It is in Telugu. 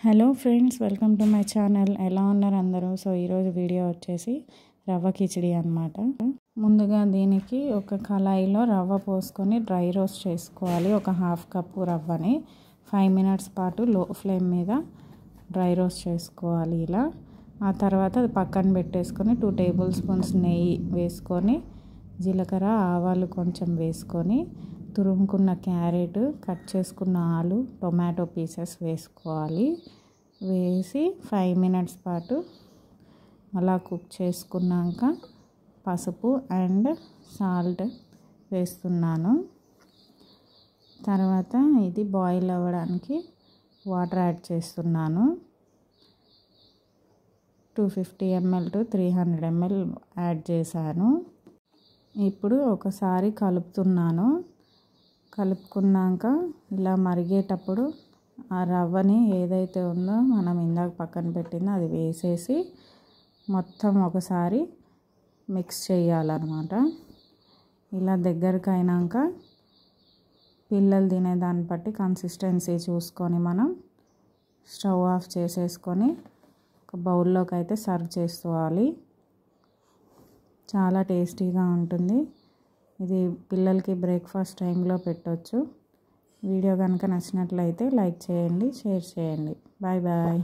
Hello friends, welcome to my channel. ఎలా ఉన్నారు అందరూ? సో ఈరోజు వీడియో వచ్చేసి రవ్వ కిచిడి అన్నమాట. ముందుగా దీనికి ఒక కళాయిలో రవ్వ పోసుకొని డ్రై రోస్ట్ చేసుకోవాలి. ఒక హాఫ్ కప్పు రవ్వని 5 మినిట్స్ పాటు లో ఫ్లేమ్ మీద డ్రై రోస్ట్ చేసుకోవాలి. ఇలా ఆ తర్వాత అది పక్కన పెట్టేసుకొని 2 టేబుల్ స్పూన్స్ నెయ్యి వేసుకొని జీలకర్ర ఆవాలు కొంచెం వేసుకొని తురుముకున్న క్యారెట్, కట్ చేసుకున్న ఆలు, టొమాటో పీసెస్ వేసుకోవాలి. వేసి 5 మినిట్స్ పాటు అలా కుక్ చేసుకున్నాక పసుపు అండ్ సాల్ట్ వేస్తున్నాను. తర్వాత ఇది బాయిల్ అవ్వడానికి వాటర్ యాడ్ చేస్తున్నాను. 250 ml to 300 ml యాడ్ చేశాను. ఇప్పుడు ఒకసారి కలుపుతున్నాను. కలుపుకున్నాక ఇలా మరిగేటప్పుడు ఆ రవ్వని ఏదైతే ఉందో మనం ఇందాక పక్కన పెట్టిందో అది వేసేసి మొత్తం ఒకసారి మిక్స్ చేయాలన్నమాట. ఇలా దగ్గరికి అయినాక పిల్లలు తినేదాన్ని బట్టి కన్సిస్టెన్సీ చూసుకొని మనం స్టవ్ ఆఫ్ చేసేసుకొని ఒక బౌల్లోకి అయితే సర్వ్ చేసుకోవాలి. చాలా టేస్టీగా ఉంటుంది. ఇది పిల్లలకి బ్రేక్ఫాస్ట్ టైంలో పెట్టవచ్చు. వీడియో కనుక నచ్చినట్లయితే లైక్ చేయండి, షేర్ చేయండి. Bye bye.